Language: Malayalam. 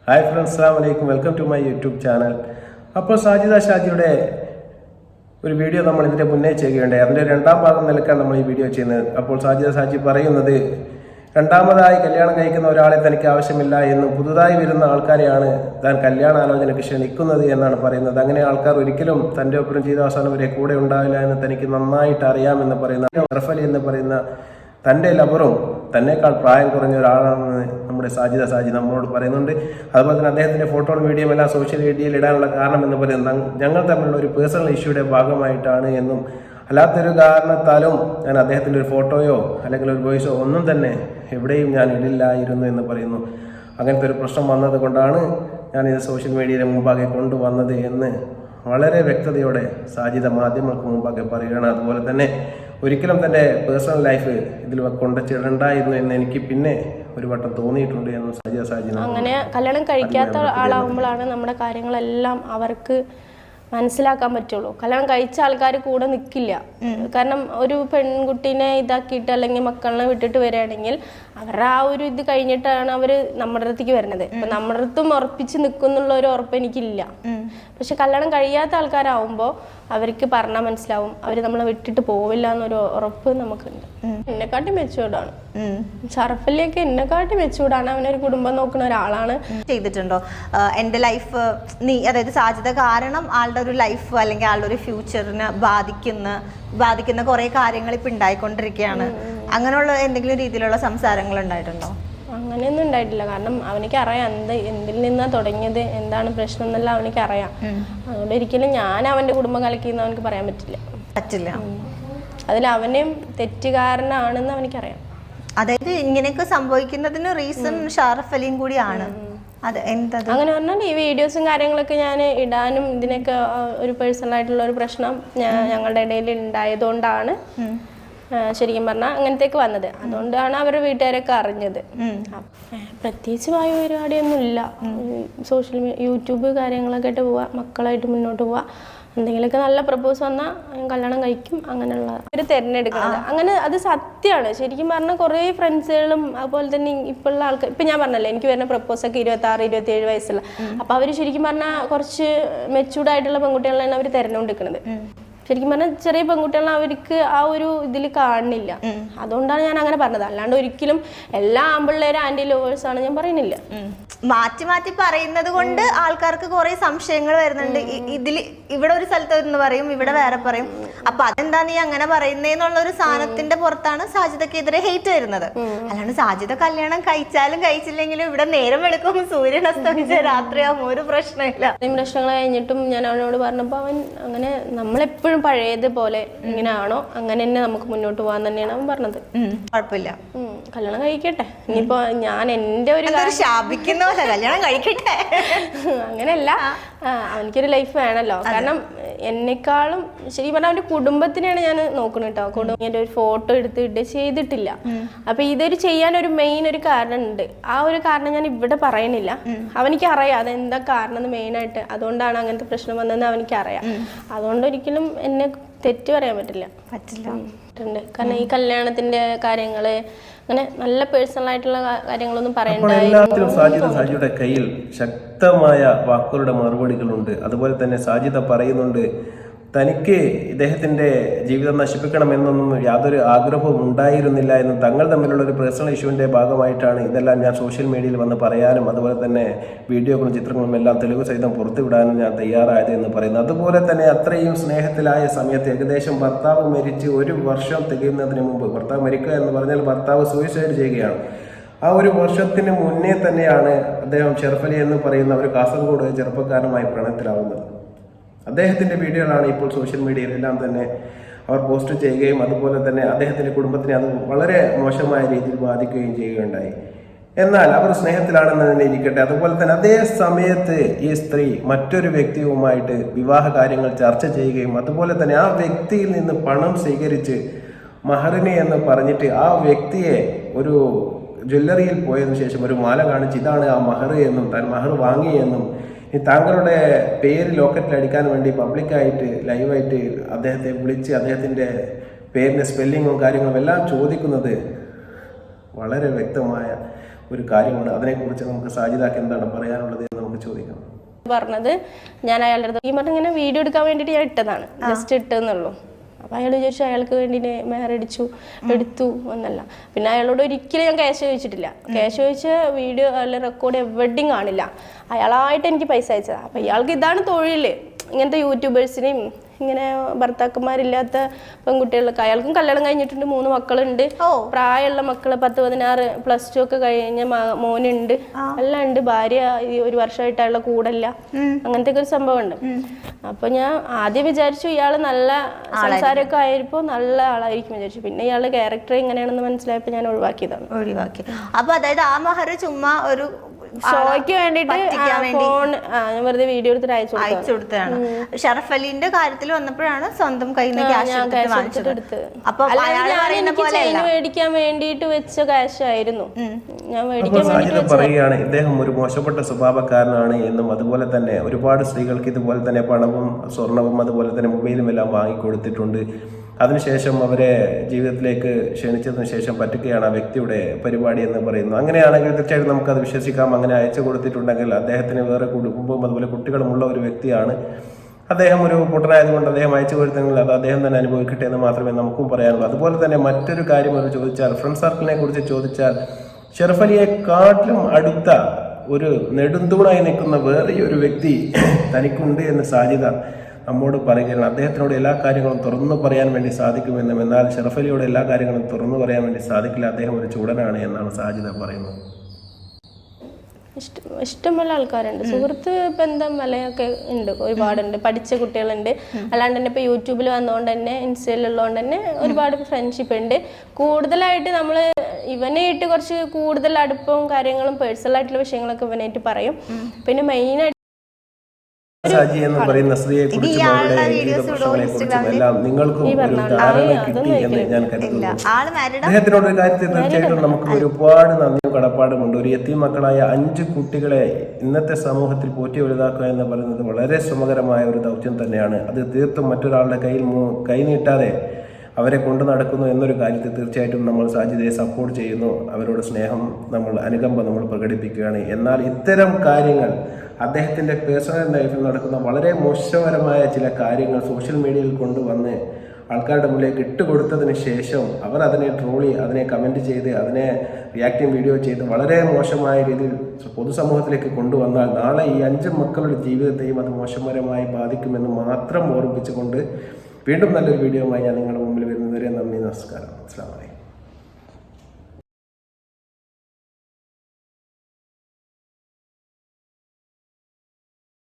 ഹായ് ഫ്രണ്ട്സ്, അസ്സലാമു അലൈക്കും. Welcome to my YouTube channel. അപ്പോൾ സാജിദ ഷാജിയുടെ ഒരു വീഡിയോ നമ്മൾ ഇതിൻ്റെ മുന്നേ ചെയ്യുകയുണ്ടായി. അതിൻ്റെ രണ്ടാം ഭാഗം നിലക്കാണ് നമ്മൾ ഈ വീഡിയോ ചെയ്യുന്നത്. അപ്പോൾ സാജിദ ഷാജി പറയുന്നത് രണ്ടാമതായി കല്യാണം കഴിക്കുന്ന ഒരാളെ തനിക്ക് ആവശ്യമില്ല എന്നും പുതുതായി വരുന്ന ആൾക്കാരെയാണ് താൻ കല്യാണാലോചനയ്ക്ക് ക്ഷണിക്കുന്നത് എന്നാണ് പറയുന്നത്. അങ്ങനെ ആൾക്കാർ ഒരിക്കലും തൻ്റെ ഒപ്പം ചെയ്ത അവസാനം വരെ കൂടെ ഉണ്ടാവില്ല എന്ന് തനിക്ക് നന്നായിട്ട് അറിയാമെന്ന് പറയുന്ന റഫലി എന്ന് പറയുന്ന തൻ്റെ ലവറും തന്നെക്കാൾ പ്രായം കുറഞ്ഞ ഒരാളാണെന്ന് നമ്മുടെ സാജിദ ഷാജി നമ്മളോട് പറയുന്നുണ്ട്. അതുപോലെ തന്നെ അദ്ദേഹത്തിൻ്റെ ഫോട്ടോയും വീഡിയോയും എല്ലാം സോഷ്യൽ മീഡിയയിൽ ഇടാനുള്ള കാരണം എന്ന് പറയുന്നത് ഞങ്ങൾ തമ്മിലുള്ള ഒരു പേഴ്സണൽ ഇഷ്യൂയുടെ ഭാഗമായിട്ടാണ് എന്നും അല്ലാത്തൊരു കാരണത്താലും ഞാൻ അദ്ദേഹത്തിൻ്റെ ഒരു ഫോട്ടോയോ അല്ലെങ്കിൽ ഒരു വോയിസോ ഒന്നും തന്നെ എവിടെയും ഞാൻ ഇടില്ലായിരുന്നു എന്ന് പറയുന്നു. അങ്ങനത്തെ ഒരു പ്രശ്നം വന്നത് കൊണ്ടാണ് ഞാനിത് സോഷ്യൽ മീഡിയയുടെ മുമ്പാകെ കൊണ്ടുവന്നത് എന്ന് വളരെ വ്യക്തതയോടെ സാജിദ മാധ്യമങ്ങൾക്ക് മുമ്പാകെ പറയുകയാണ്. അതുപോലെ തന്നെ ഒരിക്കലും തൻ്റെ പേഴ്സണൽ ലൈഫ് ഇതിൽ കൊണ്ടുവച്ചിടണ്ടായിരുന്നു എന്ന് എനിക്ക് പിന്നെ ഒരു വട്ടം തോന്നിയിട്ടുണ്ട് എന്ന് സാജിദ ഷാജി. അങ്ങനെ കല്യാണം കഴിക്കാത്ത ആളാകുമ്പോഴാണ് നമ്മുടെ കാര്യങ്ങളെല്ലാം അവർക്ക് മനസ്സിലാക്കാൻ പറ്റുള്ളൂ. കല്യാണം കഴിച്ച ആൾക്കാർ കൂടെ നിൽക്കില്ല. കാരണം ഒരു പെൺകുട്ടീനെ ഇതാക്കിയിട്ട് അല്ലെങ്കിൽ മക്കളെ വിട്ടിട്ട് വരികയാണെങ്കിൽ അവരുടെ ആ ഒരു ഇത് കഴിഞ്ഞിട്ടാണ് അവർ നമ്മുടെ അടുത്തേക്ക് വരുന്നത്. ഇപ്പൊ നമ്മുടെ അടുത്തും ഉറപ്പിച്ച് നിൽക്കുന്നുള്ള ഒരു ഉറപ്പ് എനിക്കില്ല. പക്ഷെ കല്യാണം കഴിയാത്ത ആൾക്കാരാവുമ്പോൾ അവർക്ക് പറഞ്ഞാൽ മനസ്സിലാവും, അവർ നമ്മളെ വിട്ടിട്ട് പോവില്ല എന്നൊരു ഉറപ്പ് നമുക്കുണ്ട്. എന്നെക്കാട്ടി മെച്ചൂർഡാണ് ഷറഫലിയൊക്കെ, എന്നെക്കാട്ടി മെച്ചൂർഡാണ്. അവനൊരു കുടുംബം നോക്കുന്ന ഒരാളാണ്. ചെയ്തിട്ടുണ്ടോ എൻ്റെ ലൈഫ് അതായത് സാജിദ കാരണം ആളുടെ ഒരു ലൈഫ് അല്ലെങ്കിൽ ആളുടെ ഒരു ഫ്യൂച്ചറിനെ ബാധിക്കുന്ന കുറെ കാര്യങ്ങൾ ഇപ്പൊ ഉണ്ടായിക്കൊണ്ടിരിക്കുകയാണ്. അങ്ങനെയുള്ള എന്തെങ്കിലും രീതിയിലുള്ള സംസാരങ്ങൾ ഉണ്ടായിട്ടുണ്ടോ? അങ്ങനെയൊന്നും ഉണ്ടായിട്ടില്ല. കാരണം അവനിക്ക് അറിയാം എന്തിൽ നിന്നാണ് തുടങ്ങിയത്, എന്താണ് പ്രശ്നം എന്നെല്ലാം അവനിക്ക് അറിയാം. അതുകൊണ്ട് ഒരിക്കലും ഞാൻ അവന്റെ കുടുംബം കലക്കിയെന്ന് അവനക്ക് പറയാൻ പറ്റില്ല. അതിൽ അവനെയും തെറ്റുകാരനാണെന്ന് അവനിക്കറിയാം. അതായത് ഇങ്ങനെയൊക്കെ സംഭവിക്കുന്നതിന് റീസൺ ഷാറഫ് അലിയും കൂടിയാണ്. അങ്ങനെ പറഞ്ഞാൽ ഈ വീഡിയോസും കാര്യങ്ങളൊക്കെ ഞാൻ ഇടാനും ഇതിനൊക്കെ ഒരു പേഴ്സണൽ ആയിട്ടുള്ള ഒരു പ്രശ്നം ഞങ്ങളുടെ ഇടയിൽ ഉണ്ടായതുകൊണ്ടാണ് ശരിക്കും പറഞ്ഞാൽ അങ്ങനത്തേക്ക് വന്നത്. അതുകൊണ്ടാണ് അവരുടെ വീട്ടുകാരൊക്കെ അറിഞ്ഞത്. പ്രത്യേകിച്ച് വായു പരിപാടിയൊന്നും ഇല്ല. യൂട്യൂബ് കാര്യങ്ങളൊക്കെ ആയിട്ട് പോവാ, മക്കളായിട്ട് മുന്നോട്ട് പോവാ. എന്തെങ്കിലുമൊക്കെ നല്ല പ്രപ്പോസ് വന്നാൽ കല്യാണം കഴിക്കും. അങ്ങനെയുള്ള ഒരു തിരഞ്ഞെടുക്കുന്നത് അങ്ങനെ അത് സത്യമാണ്. ശരിക്കും പറഞ്ഞാൽ കുറേ ഫ്രണ്ട്സുകളും അതുപോലെ തന്നെ ഇപ്പോഴുള്ള ആൾക്കാർ, ഇപ്പം ഞാൻ പറഞ്ഞല്ലേ എനിക്ക് വരുന്ന പ്രപ്പോസൊക്കെ 26-27 വയസ്സുള്ള. അപ്പോൾ അവർ ശരിക്കും പറഞ്ഞാൽ കുറച്ച് മെച്ചൂർഡായിട്ടുള്ള പെൺകുട്ടികളാണ് അവർ തിരഞ്ഞുകൊണ്ടിരിക്കുന്നത്. ശരിക്കും പറഞ്ഞാൽ ചെറിയ പെൺകുട്ടികളെ അവർക്ക് ആ ഒരു ഇതിൽ കാണുന്നില്ല. അതുകൊണ്ടാണ് ഞാൻ അങ്ങനെ പറഞ്ഞത്. അല്ലാണ്ട് ഒരിക്കലും എല്ലാ ആമ്പിള്ളേരും ആന്റി ലവേഴ്സ് ആണ് ഞാൻ പറയുന്നില്ല. മാറ്റി മാറ്റി പറയുന്നത് കൊണ്ട് ആൾക്കാർക്ക് കുറെ സംശയങ്ങൾ വരുന്നുണ്ട്. ഇവിടെ ഒരു സ്ഥലത്ത് എന്ന് പറയും, ഇവിടെ വേറെ പറയും. അപ്പൊ അതെന്താ നീ അങ്ങനെ പറയുന്നേന്നുള്ള ഒരു സാധനത്തിന്റെ പുറത്താണ് സാജിദക്കെതിരെ ഹെയ്റ്റ് വരുന്നത്. അല്ലാണ്ട് സാജിദ കല്യാണം കഴിച്ചാലും കഴിച്ചില്ലെങ്കിലും ഇവിടെ നേരം വെളുക്കും, സൂര്യൻ അസ്തമിച്ച രാത്രിയാകും, ഒരു പ്രശ്നമില്ല. പ്രശ്നങ്ങൾ കഴിഞ്ഞിട്ടും ഞാൻ അവനോട് പറഞ്ഞപ്പോ അവൻ അങ്ങനെ നമ്മളെപ്പോഴും പഴയതുപോലെ ഇങ്ങനെ ആണോ അങ്ങനെ തന്നെ നമുക്ക് മുന്നോട്ട് പോകാൻ തന്നെയാണ് അവൻ പറഞ്ഞത്. കുഴപ്പമില്ല, കല്യാണം കഴിക്കട്ടെ. ഇനിയിപ്പോ ഞാൻ എന്റെ ഒരു ശാപിക്കുന്ന പോലെ കല്യാണം കഴിക്കട്ടെ അങ്ങനെയല്ല, അവനിക്കൊരു ലൈഫ് വേണമല്ലോ. കാരണം എന്നെക്കാളും ശരി പറഞ്ഞാൽ അവന്റെ കുടുംബത്തിനെയാണ് ഞാൻ നോക്കുന്നത് കേട്ടോ. കുടുംബത്തിന്റെ ഒരു ഫോട്ടോ എടുത്തിട്ട് ചെയ്തിട്ടില്ല. അപ്പൊ ഇതൊരു ചെയ്യാൻ ഒരു മെയിൻ ഒരു കാരണം ഉണ്ട്. ആ ഒരു കാരണം ഞാൻ ഇവിടെ പറയുന്നില്ല. അവനിക്ക് അറിയാം അതെന്താ കാരണം എന്ന് മെയിനായിട്ട്. അതുകൊണ്ടാണ് അങ്ങനത്തെ പ്രശ്നം വന്നതെന്ന് അവനിക്ക് അറിയാം. അതുകൊണ്ട് ഒരിക്കലും എന്നെ തെറ്റ് പറയാൻ പറ്റില്ല. കാരണം ഈ കല്യാണത്തിന്റെ കാര്യങ്ങള് അങ്ങനെ നല്ല പേഴ്സണൽ ആയിട്ടുള്ള കാര്യങ്ങളൊന്നും എല്ലാത്തിനും സാജിദയുടെ കയ്യിൽ ശക്തമായ വാക്കുകളുടെ മറുപടികളുണ്ട്. അതുപോലെ തന്നെ സാജിദ പറയുന്നുണ്ട് തനിക്ക് ഇദ്ദേഹത്തിൻ്റെ ജീവിതം നശിപ്പിക്കണമെന്നൊന്നും യാതൊരു ആഗ്രഹവും ഉണ്ടായിരുന്നില്ല എന്നും തങ്ങൾ തമ്മിലുള്ള ഒരു പേഴ്സണൽ ഇഷ്യൂവിൻ്റെ ഭാഗമായിട്ടാണ് ഇതെല്ലാം ഞാൻ സോഷ്യൽ മീഡിയയിൽ വന്ന് പറയാനും അതുപോലെ തന്നെ വീഡിയോകളും ചിത്രങ്ങളും എല്ലാം തെളിവ് സഹിതം പുറത്തുവിടാനും ഞാൻ തയ്യാറായത് എന്ന് പറയുന്നു. അതുപോലെ തന്നെ അത്രയും സ്നേഹത്തിലായ സമയത്ത് ഏകദേശം ഭർത്താവ് മരിച്ച് 1 വർഷം തികയുന്നതിന് മുമ്പ്, ഭർത്താവ് മരിക്കുക എന്ന് പറഞ്ഞാൽ ഭർത്താവ് സൂയിസൈഡ് ചെയ്യുകയാണ്, ആ 1 വർഷത്തിന് മുന്നേ തന്നെയാണ് അദ്ദേഹം ഷറഫലി എന്ന് പറയുന്ന ഒരു കാസർഗോഡ് ചെറുപ്പക്കാരനുമായി പ്രണയത്തിലാവുന്നത്. അദ്ദേഹത്തിൻ്റെ വീഡിയോകളാണ് ഇപ്പോൾ സോഷ്യൽ മീഡിയയിലെല്ലാം തന്നെ അവർ പോസ്റ്റ് ചെയ്യുകയും അതുപോലെ തന്നെ അദ്ദേഹത്തിൻ്റെ കുടുംബത്തിനെ അത് വളരെ മോശമായ രീതിയിൽ ബാധിക്കുകയും ചെയ്യുകയുണ്ടായി. എന്നാൽ അവർ സ്നേഹത്തിലാണെന്ന് തന്നെ ഇരിക്കട്ടെ. അതുപോലെ തന്നെ അതേ സമയത്ത് ഈ സ്ത്രീ മറ്റൊരു വ്യക്തിയുമായിട്ട് വിവാഹ കാര്യങ്ങൾ ചർച്ച ചെയ്യുകയും അതുപോലെ തന്നെ ആ വ്യക്തിയിൽ നിന്ന് പണം സ്വീകരിച്ച് മഹറിനെ എന്ന് പറഞ്ഞിട്ട് ആ വ്യക്തിയെ ഒരു ജ്വല്ലറിയിൽ പോയതിനു ശേഷം ഒരു മാല കാണിച്ച് ഇതാണ് ആ മഹർ എന്നും താൻ മഹർ വാങ്ങിയെന്നും താങ്കളുടെ പേര് ലോക്കറ്റിൽ അടിക്കാൻ വേണ്ടി പബ്ലിക്കായിട്ട് ലൈവായിട്ട് അദ്ദേഹത്തെ വിളിച്ച് അദ്ദേഹത്തിൻ്റെ പേരിൻ്റെ സ്പെല്ലിങ്ങും കാര്യങ്ങളും എല്ലാം ചോദിക്കുന്നത് വളരെ വ്യക്തമായ ഒരു കാര്യമാണ്. അതിനെക്കുറിച്ച് നമുക്ക് സാജിദാക്ക് എന്താണ് പറയാനുള്ളത് എന്ന് നമുക്ക് ചോദിക്കാം. പറഞ്ഞത് ഞാൻ അയാളുടെ അടുത്ത് ഈ പറഞ്ഞ ഇങ്ങനെ വീഡിയോ എടുക്കാൻ വേണ്ടിയിട്ട് ഞാൻ ഇട്ടതാണ്, ജസ്റ്റ് ഇട്ടെന്നുള്ളൂ. അപ്പോൾ അയാൾ വിചാരിച്ചു അയാൾക്ക് വേണ്ടി മെഹറടിച്ചു എടുത്തു എന്നല്ല. പിന്നെ അയാളോട് ഒരിക്കലും ഞാൻ ക്യാഷ് ചോദിച്ചിട്ടില്ല. ക്യാഷ് ചോദിച്ച വീഡിയോ അല്ല റെക്കോർഡ് എവിടെയും കാണില്ല. അയാളായിട്ട് എനിക്ക് പൈസ അയച്ചതാണ്. അപ്പോൾ ഇയാൾക്ക് ഇതാണ് തൊഴിൽ. ഇങ്ങനത്തെ യൂട്യൂബേഴ്സിനെയും ഇങ്ങനെ ഭർത്താക്കന്മാരില്ലാത്ത പെൺകുട്ടികൾക്ക്, അയാൾക്കും കല്യാണം കഴിഞ്ഞിട്ടുണ്ട്, 3 മക്കളുണ്ട്, പ്രായമുള്ള മക്കള് 10-16 +2 ഒക്കെ കഴിഞ്ഞ മോനുണ്ട്, എല്ലാം ഉണ്ട്. ഭാര്യ 1 വർഷമായിട്ട് അയാളുടെ കൂടല്ല. അങ്ങനത്തെ ഒരു സംഭവം ഉണ്ട്. അപ്പൊ ഞാൻ ആദ്യം വിചാരിച്ചു ഇയാള് നല്ല സംസാരമൊക്കെ ആയപ്പോ നല്ല ആളായിരിക്കും വിചാരിച്ചു. പിന്നെ ഇയാളുടെ ക്യാരക്ടർ എങ്ങനെയാണെന്ന് മനസ്സിലായപ്പോ ഞാൻ ഒഴിവാക്കിയതാണ്. അപ്പൊ അതായത് ആ മഹർ ചുമ്മാ ഒരു ഷോയ്ക്ക് വേണ്ടിട്ട് ഫോൺ വെറുതെ വീഡിയോ എടുത്തിട്ട് അയച്ചു കൊടുത്തതാണ്. ഷറഫ് അലിന്റെ കാര്യത്തിൽ വന്നപ്പോഴാണ് സ്വന്തം കയ്യിൽ നിന്ന് ക്യാഷ് വാങ്ങിച്ചത്. അപ്പൊ മേടിക്കാൻ വേണ്ടിട്ട് വെച്ച ക്യാഷ് ആയിരുന്നു ഞാൻ പറയുകയാണ്. ഇദ്ദേഹം ഒരു മോശപ്പെട്ട സ്വഭാവക്കാരനാണ് എന്നും അതുപോലെ തന്നെ ഒരുപാട് സ്ത്രീകൾക്ക് ഇതുപോലെ തന്നെ പണവും സ്വർണവും അതുപോലെ തന്നെ മൊബൈലും എല്ലാം വാങ്ങിക്കൊടുത്തിട്ടുണ്ട്. അതിനുശേഷം അവരെ ജീവിതത്തിലേക്ക് ക്ഷണിച്ചതിന് ശേഷം പറ്റുകയാണ് ആ വ്യക്തിയുടെ പരിപാടി എന്ന് പറയുന്നു. അങ്ങനെയാണെങ്കിൽ തീർച്ചയായിട്ടും നമുക്കത് വിശ്വസിക്കാം. അങ്ങനെ അയച്ചു കൊടുത്തിട്ടുണ്ടെങ്കിൽ അദ്ദേഹത്തിന് വേറെ കുടുംബവും അതുപോലെ കുട്ടികളുമുള്ള ഒരു വ്യക്തിയാണ്. അദ്ദേഹം ഒരു പൊട്ടനായതുകൊണ്ട് അദ്ദേഹം അയച്ചു കൊടുത്തെങ്കിൽ അത് അദ്ദേഹം തന്നെ അനുഭവിക്കട്ടെ എന്ന് മാത്രമേ നമുക്കും പറയാനുള്ളൂ. അതുപോലെ തന്നെ മറ്റൊരു കാര്യം അവർ ചോദിച്ചാൽ, ഫ്രണ്ട് സർക്കിളിനെ കുറിച്ച് ചോദിച്ചാൽ, ഷറഫ് അലിയെക്കാട്ടിലും അടുത്ത ഒരു നെടുന്തൂണായി നിൽക്കുന്ന വേറെ ഒരു വ്യക്തി തനിക്കുണ്ട് എന്ന് സാജിദ നമ്മോട് പറയുകയാണ്. അദ്ദേഹത്തിനോട് എല്ലാ കാര്യങ്ങളും തുറന്നു പറയാൻ വേണ്ടി സാധിക്കുമെന്നും എന്നാൽ ഷറഫ് അലിയോട് എല്ലാ കാര്യങ്ങളും തുറന്നു പറയാൻ വേണ്ടി സാധിക്കില്ല, അദ്ദേഹം ഒരു ചൂടനാണ് എന്നാണ് സാജിദ പറയുന്നത്. ഇഷ്ടമുള്ള ആൾക്കാരുണ്ട്, സുഹൃത്ത് ബന്ധം വലയൊക്കെ ഉണ്ട്, ഒരുപാടുണ്ട്. പഠിച്ച കുട്ടികളുണ്ട്. അല്ലാണ്ട് തന്നെ ഇപ്പോൾ യൂട്യൂബിൽ വന്നതുകൊണ്ട് തന്നെ ഇൻസ്റ്റയിലുള്ളതുകൊണ്ട് തന്നെ ഒരുപാട് ഫ്രണ്ട്ഷിപ്പ് ഉണ്ട്. കൂടുതലായിട്ട് നമ്മൾ ഇവനായിട്ട് കുറച്ച് കൂടുതൽ അടുപ്പവും കാര്യങ്ങളും പേഴ്സണലായിട്ടുള്ള വിഷയങ്ങളൊക്കെ ഇവനായിട്ട് പറയും. പിന്നെ മെയിനായിട്ട് ഷാജി എന്ന് പറയുന്ന സ്ത്രീയെ കുറിച്ചും അവരുടെ ജീവിത പ്രശ്നങ്ങളെ കുറിച്ചും എല്ലാം നിങ്ങൾക്കും ഒരു ധാരണ കിട്ടി എന്ന് ഞാൻ കരുതുന്നു. അദ്ദേഹത്തിനോട് ഒരു കാര്യത്തിൽ തീർച്ചയായിട്ടും നമുക്ക് ഒരുപാട് നന്ദിയും കടപ്പാടുമുണ്ട്. ഒരു യത്തീം മക്കളായ 5 കുട്ടികളെ ഇന്നത്തെ സമൂഹത്തിൽ പോറ്റി വലുതാക്കുക എന്ന് പറയുന്നത് വളരെ ശ്രമകരമായ ഒരു ദൗത്യം തന്നെയാണ്. അത് തീർത്തും മറ്റൊരാളുടെ കയ്യിൽ കൈനീട്ടാതെ അവരെ കൊണ്ടു നടക്കുന്നു എന്നൊരു കാര്യത്തിൽ തീർച്ചയായിട്ടും നമ്മൾ സാജിദയെ സപ്പോർട്ട് ചെയ്യുന്നു. അവരോട് സ്നേഹം, അനുകമ്പ നമ്മൾ പ്രകടിപ്പിക്കുകയാണ്. എന്നാൽ ഇത്തരം കാര്യങ്ങൾ അദ്ദേഹത്തിൻ്റെ പേഴ്സണൽ ലൈഫിൽ നടക്കുന്ന വളരെ മോശപരമായ ചില കാര്യങ്ങൾ സോഷ്യൽ മീഡിയയിൽ കൊണ്ടുവന്ന് ആൾക്കാരുടെ മുന്നിലേക്ക് ഇട്ടുകൊടുത്തതിന് ശേഷം അവർ അതിനെ ട്രോളി, അതിനെ കമൻറ്റ് ചെയ്ത്, അതിനെ റിയാക്റ്റീവ് വീഡിയോ ചെയ്ത് വളരെ മോശമായ രീതിയിൽ പൊതുസമൂഹത്തിലേക്ക് കൊണ്ടുവന്നാൽ നാളെ ഈ 5 മക്കളുടെ ജീവിതത്തെയും അത് മോശപരമായി ബാധിക്കുമെന്ന് മാത്രം ഓർമ്മിപ്പിച്ചുകൊണ്ട് വീണ്ടും നല്ലൊരു വീഡിയോയുമായി ഞാൻ നിങ്ങളുടെ മുമ്പിൽ വരുന്നതുവരെ നന്ദി, നമസ്കാരം, അസ്സലാമു അലൈക്കും.